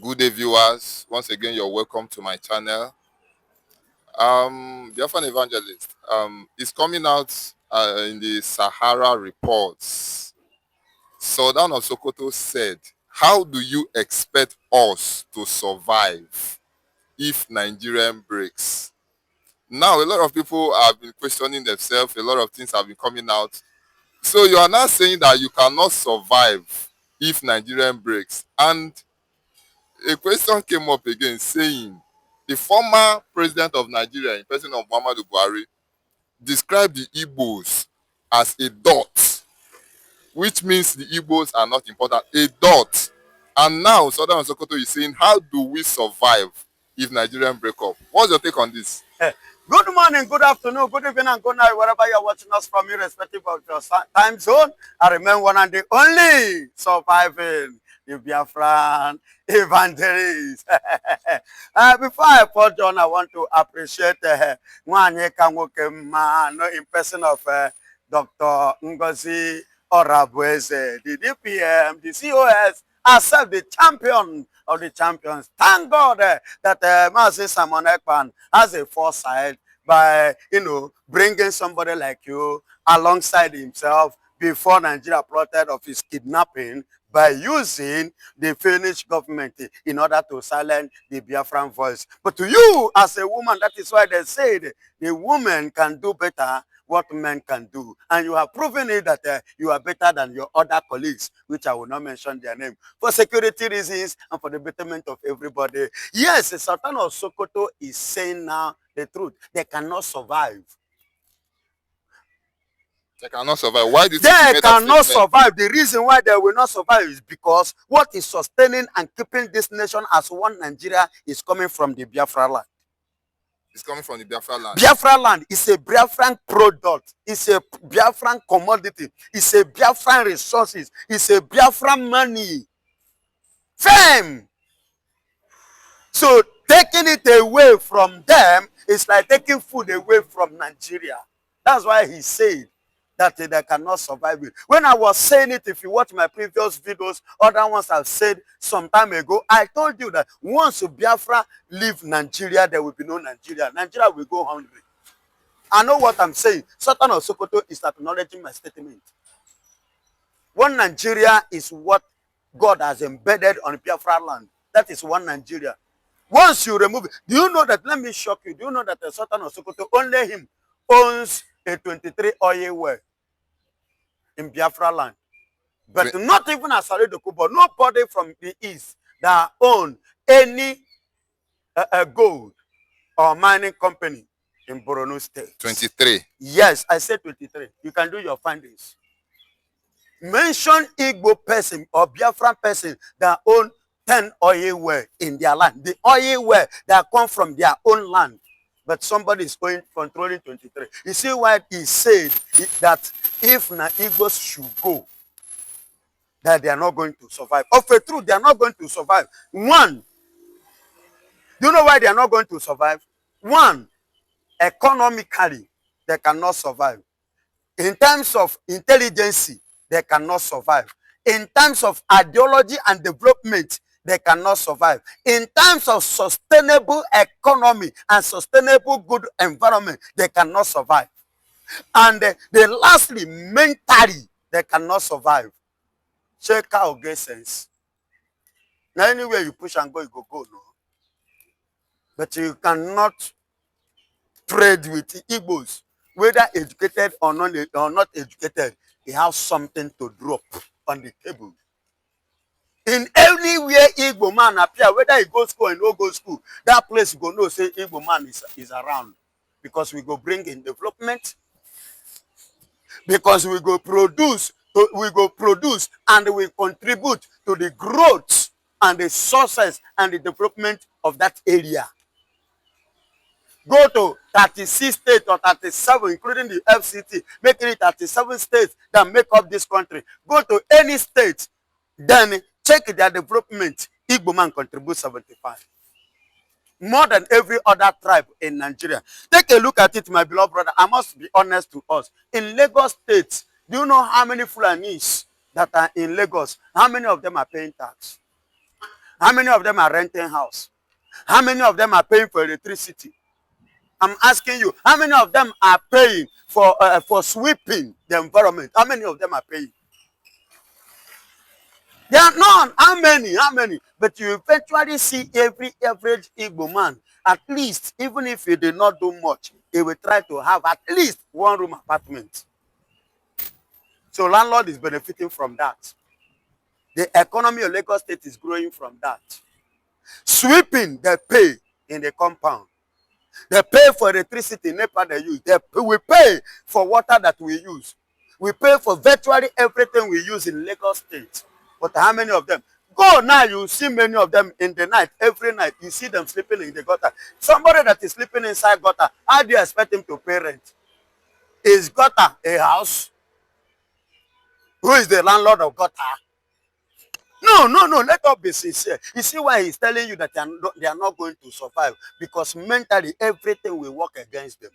Good day, viewers. Once again, you're welcome to my channel. Biafran Evangelist is coming out in the Sahara reports. Sultan of Sokoto said, "How do you expect us to survive if Nigerian breaks?" Now, a lot of people have been questioning themselves. A lot of things have been coming out. So you are now saying that you cannot survive if Nigerian breaks, and a question came up again saying the former president of Nigeria, in person of Muhammadu Buhari, described the Igbos as a dot, which means the Igbos are not important. A dot. And now Southern Sokoto is saying, how do we survive if Nigerian break up? What's your take on this? Good morning, good afternoon, good evening, and good night, wherever you're watching us from, irrespective of your time zone. I remain one and the only surviving the Biafran evangelist. Before I put on, I want to appreciate Nwanye Kanwoke in person of Dr. Ngozi Orabueze, the DPM, the COS, accept the champion of the champions. Thank God that Mazi Simon Ekpan has a foresight by, bringing somebody like you alongside himself before Nigeria plotted of his kidnapping by using the Finnish government in order to silence the Biafran voice. But to you, as a woman, that is why they said the woman can do better what men can do. And you have proven it that you are better than your other colleagues, which I will not mention their name, for security reasons and for the betterment of everybody. Yes, the Sultan of Sokoto is saying now the truth. They cannot survive. They cannot survive. Why do you think They he made that cannot statement? survive. The reason why they will not survive is because what is sustaining and keeping this nation as one Nigeria is coming from the Biafra land. It's coming from the Biafra land. Biafra land is a Biafran product. It's a Biafran commodity. It's a Biafran resources. It's a Biafran money. Fame. So taking it away from them is like taking food away from Nigeria. That's why he said that they cannot survive it. When I was saying it, if you watch my previous videos, other ones I've said some time ago, I told you that once Biafra leave Nigeria, there will be no Nigeria. Nigeria will go hungry. I know what I'm saying. Sultan of Sokoto is acknowledging my statement. One Nigeria is what God has embedded on Biafra land. That is one Nigeria. Once you remove it, do you know that, let me shock you, do you know that the Sultan of Sokoto, only him owns a 23 oil well in Biafra land? But not even as Asare Dokubo, nobody from the east that own any gold or mining company in Borno State. 23. Yes, I said 23. You can do your findings. Mention Igbo person or Biafran person that own 10 oil well in their land. The oil well that come from their own land. But somebody is controlling 23. You see why he said that if the Igbos should go, that they are not going to survive. Of a truth, they are not going to survive. One, do you know why they are not going to survive? One, economically, they cannot survive. In terms of intelligence, they cannot survive. In terms of ideology and development, they cannot survive. In terms of sustainable economy and sustainable good environment, they cannot survive. And they lastly, mentally, they cannot survive. Check out get sense. Now, anywhere you push and go, you go, no. But you cannot trade with the Igbos, whether educated or not educated. They have something to drop on the table. In anywhere Igbo man appear, whether he go school or no go school, that place you go know say Igbo man is around. Because we go bring in development, because we go produce and we contribute to the growth and the sources and the development of that area. Go to 36 states or 37, including the FCT, making it 37 states that make up this country. Go to any state, then check their development. Igbo man contributes 75. More than every other tribe in Nigeria. Take a look at it, my beloved brother. I must be honest to us. In Lagos State, do you know how many Fulanis that are in Lagos? How many of them are paying tax? How many of them are renting house? How many of them are paying for electricity? I'm asking you, how many of them are paying for sweeping the environment? How many of them are paying? There are none. How many? How many? But you eventually see every average Igbo man, at least, even if he did not do much, he will try to have at least one room apartment. So landlord is benefiting from that. The economy of Lagos State is growing from that. Sweeping, they pay in the compound. They pay for electricity, NEPA they use. We pay for water that we use. We pay for virtually everything we use in Lagos State. But how many of them? Go now, you see many of them in the night, every night. You see them sleeping in the gutter. Somebody that is sleeping inside gutter, how do you expect him to pay rent? Is gutter a house? Who is the landlord of gutter? No, no, no. Let us be sincere. You see why he's telling you that they are not going to survive? Because mentally, everything will work against them.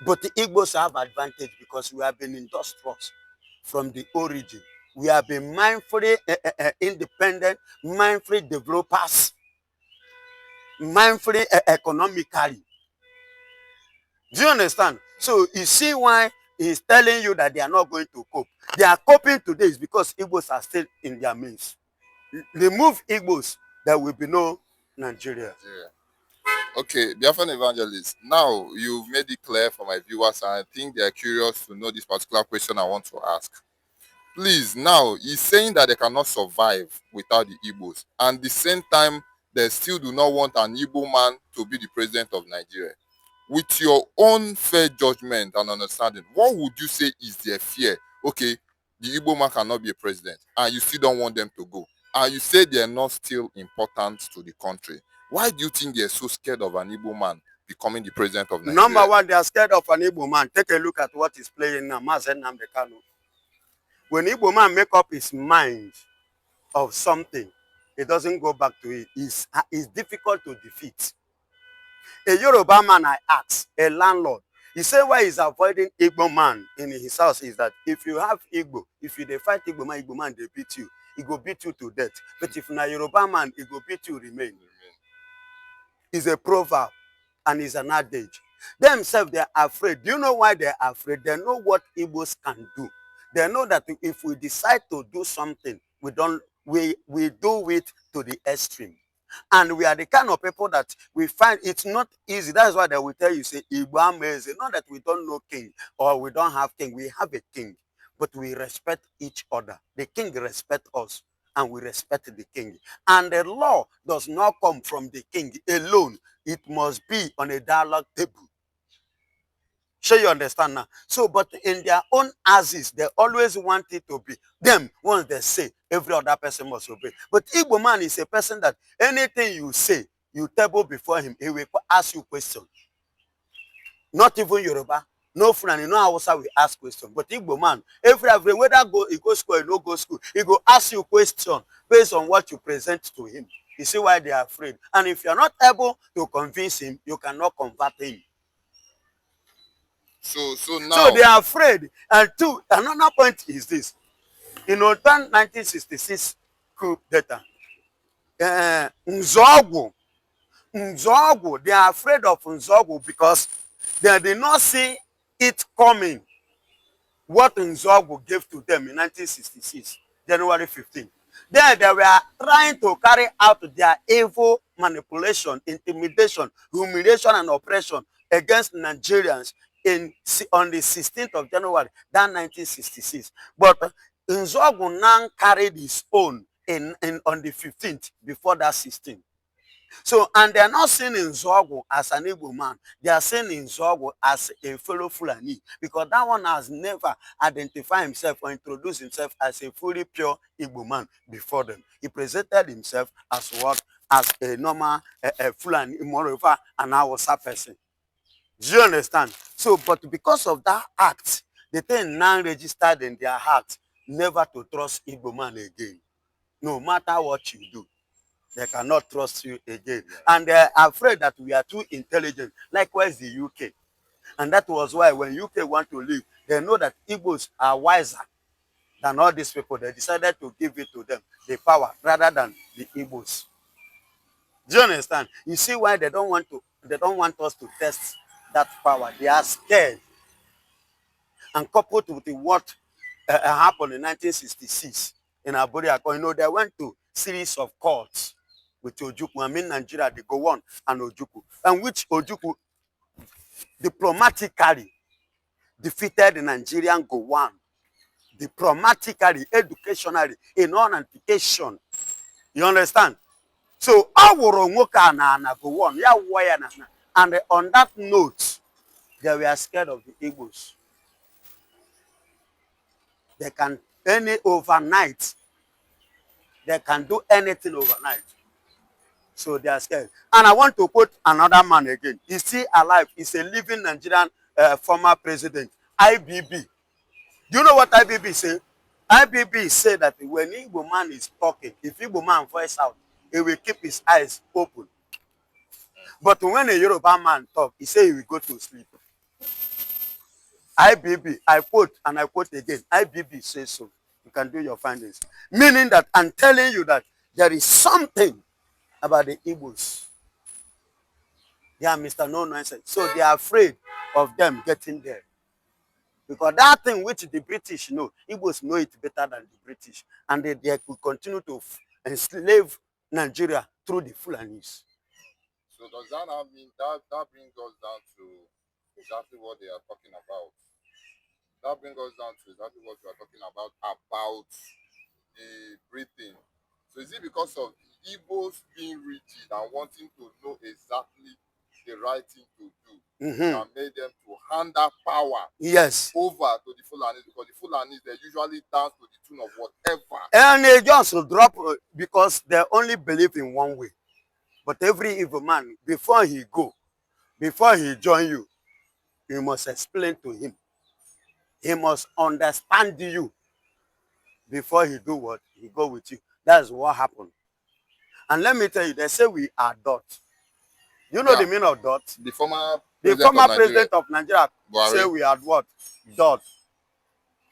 But the Igbos have advantage because we have been industrious from the origin. We have been mindfully independent, mindfully developers, mindfully economically. Do you understand? So you see why he's telling you that they are not going to cope. They are coping today is because Igbos are still in their midst. Remove Igbos, there will be no Nigeria. Yeah. Okay, Biafran evangelist. Now you've made it clear for my viewers, and I think they are curious to know this particular question I want to ask. Please, now he's saying that they cannot survive without the Igbos, and at the same time, they still do not want an Igbo man to be the president of Nigeria. With your own fair judgment and understanding, what would you say is their fear? Okay, the Igbo man cannot be a president, and you still don't want them to go, and you say they are not still important to the country. Why do you think they are so scared of an Igbo man becoming the president of Nigeria? Number one, they are scared of an Igbo man. Take a look at what is playing now. Mazen Namdekano. When Igbo man make up his mind of something, it doesn't go back to it. It's difficult to defeat. A Yoruba man, I ask, a landlord, he said why he's avoiding Igbo man in his house is that if you have Igbo, if you fight Igbo man, they beat you. He go beat you to death. But if na Yoruba man, he go beat you remain. It's a proverb and it's an adage. Themselves, they're afraid. Do you know why they're afraid? They know what Igbos can do. They know that if we decide to do something, we do it to the extreme. And we are the kind of people that we find it's not easy. That's why they will tell you, say, Igbo amazing. Not that we don't know king or we don't have king. We have a king, but we respect each other. The king respects us and we respect the king. And the law does not come from the king alone. It must be on a dialogue table. Sure, you understand now. So, but in their own asses, they always want it to be them. Once they say, every other person must obey. But Igbo man is a person that anything you say, you table before him, he will ask you questions. Not even Yoruba, no Fulani, no Hausa will ask questions. But Igbo man, every whether he go school or no go school, he go ask you question based on what you present to him. You see why they are afraid. And if you're not able to convince him, you cannot convert him. So now. So they are afraid. And two, another point is this. In Sultan 1966 coup d'etat, Nzogwu, they are afraid of Nzogwu because they did not see it coming. What Nzogwu gave to them in 1966, January 15. Then they were trying to carry out their evil manipulation, intimidation, humiliation, and oppression against Nigerians on the 16th of January, that 1966. But Nzogwu now carried his own on the 15th before that 16th. So, and they are not seeing Nzogwu as an Igbo man. They are seeing Nzogwu as a fellow Fulani because that one has never identified himself or introduced himself as a fully pure Igbo man before them. He presented himself as what? As a normal Fulani, moreover, an Hausa person. Do you understand? So, but because of that act, the thing now registered in their heart never to trust Igbo man again. No matter what you do, they cannot trust you again. And they're afraid that we are too intelligent. Likewise, the UK. And that was why when UK want to leave, they know that Igbos are wiser than all these people. They decided to give it to them, the power, rather than the Igbos. Do you understand? You see why they don't want us to test that power. They are scared. And coupled with what happened in 1966 in Abuja, they went to series of courts with Ojukwu. I mean Nigeria, they go on and Ojukwu. And which Ojukwu diplomatically defeated the Nigerian Gowon, diplomatically, educationally, in all application. You understand? So our na go on, and on that note, they were scared of the Igbos. They can overnight. They can do anything overnight. So they are scared. And I want to quote another man again. He's still alive. He's a living Nigerian former president, IBB. Do you know what IBB say? IBB said that when Igbo man is talking, if Igbo man voice out, he will keep his eyes open. But when a Yoruba man talk, he say he will go to sleep. IBB, I quote and I quote again. IBB says so. You can do your findings. Meaning that I'm telling you that there is something about the Igbos. They are Mr. No Nonsense. So they are afraid of them getting there. Because that thing which the British know, Igbos know it better than the British. And they could continue to enslave Nigeria through the Fulanis. So does that now mean that brings us down to exactly what they are talking about? That brings us down to exactly what we are talking about the breathing. So is it because of the Igbos being rigid and wanting to know exactly the right thing to do that made them to hand that power over to the Fulanis? Because the Fulanis, they usually dance to the tune of whatever. And they just drop because they only believe in one way. But every evil man, before he join you, you must explain to him. He must understand you before he do what? He go with you. That's what happened. And let me tell you, they say we are dot. You know the meaning of dot? The former president of Nigeria say we are what? Dot.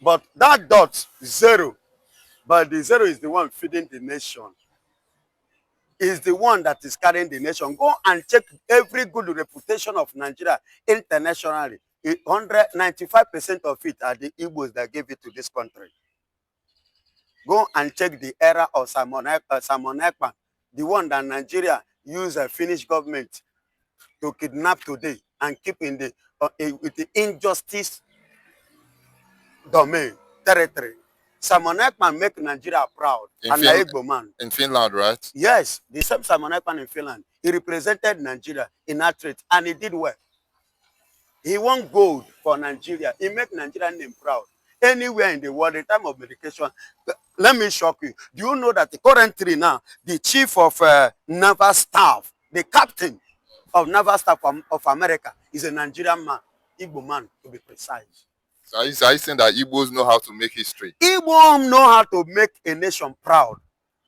But that dot is zero. But the zero is the one feeding the nation. Is the one that is carrying the nation. Go and check every good reputation of Nigeria internationally. 95% of it are the Igbos that gave it to this country. Go and check the era of Simon Ekpan, the one that Nigeria used a Finnish government to kidnap today and keep in the with the injustice domain territory. Simon Ekpan make Nigeria proud. In Finland, right? Yes, the same Simon Ekpan in Finland. He represented Nigeria in that trade and he did well. He won gold for Nigeria. He made Nigerian name proud. Anywhere in the world, in time of medication. Let me shock you. Do you know that currently now, the chief of naval staff, the captain of naval staff of America is a Nigerian man, Igbo man to be precise. So are you saying that Igbos know how to make history? Igbo know how to make a nation proud.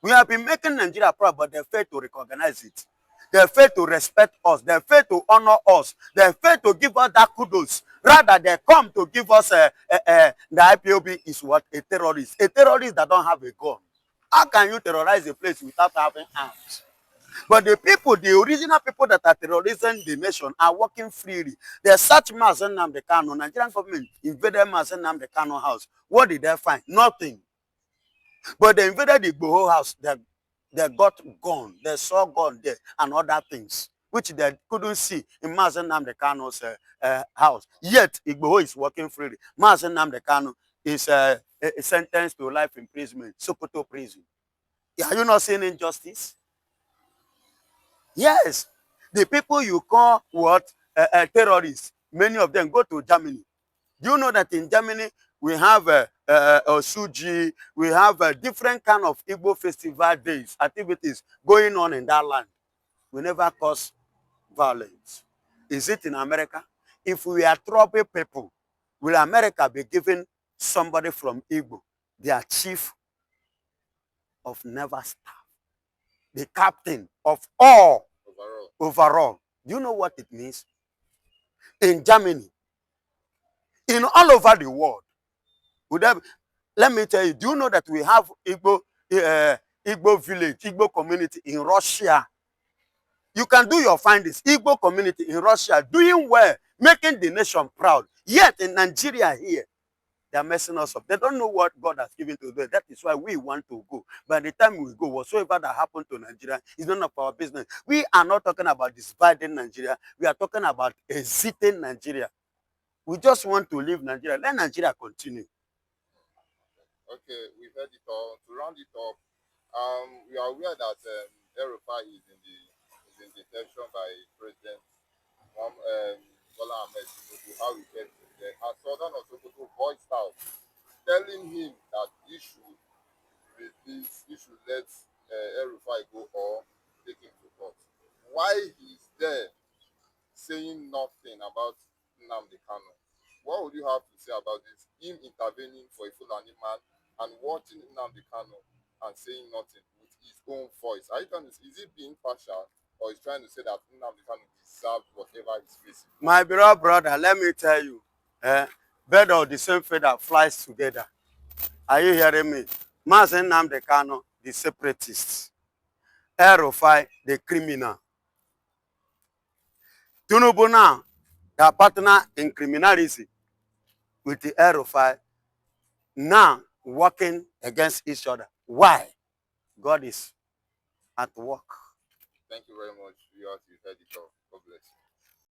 We have been making Nigeria proud, but they fail to recognize it. They fail to respect us. They fail to honor us. They fail to give us that kudos. Rather, they come to give us the IPOB is what? A terrorist. A terrorist that don't have a gun. How can you terrorize a place without having arms? But the people, the original people that are terrorizing the nation are working freely. They search Mazen Nnamdi Kanu. Nigerian government invaded Mazen Nnamdi Kanu house. What did they find? Nothing. But they invaded the Igboho house. They got gun. They saw gun there and other things, which they couldn't see in Mazen Nnamdi Kanu's house. Yet, Igboho is working freely. Mazen Nnamdi Kanu is sentenced to life imprisonment, Sokoto prison. Are you not seeing injustice? Yes. The people you call what? Terrorists, many of them go to Germany. Do you know that in Germany, we have Suji, we have different kind of Igbo festival days, activities going on in that land. We never cause violence. Is it in America? If we are trouble people, will America be giving somebody from Igbo, their chief of naval staff, the captain of all overall? Do you know what it means? In Germany, in all over the world, Let me tell you, do you know that we have Igbo village, Igbo community in Russia? You can do your findings. Igbo community in Russia doing well, making the nation proud. Yet in Nigeria here, they are messing us up. They don't know what God has given to them. That is why we want to go. By the time we go, whatsoever that happened to Nigeria is none of our business. We are not talking about dividing Nigeria. We are talking about exiting Nigeria. We just want to leave Nigeria. Let Nigeria continue. Okay, we've heard it all. To round it up, we are aware that Europa is in detention by President Bola Ahmed Tinubu. How we get there? And Sultan of Sokoto voiced out, telling him that he should release, he should let Erufai go or take him to court. Why he's there saying nothing about Nnamdi Kanu? What would you have to say about this? Him intervening for a Fulani man and watching Nnamdi Kanu and saying nothing with his own voice. Are you trying to, is he being partial or is trying to say that Nnamdi Kanu deserves whatever he's facing? My beloved brother, let me tell you, bird of the same feather flies together. Are you hearing me? Mazen Nnamdi Kanu, the separatist. Erufai, the criminal. Tinubu now, their partner in criminality with the Erufai, now working against each other. Why? God is at work. Thank you very much. You heard it all. God bless you.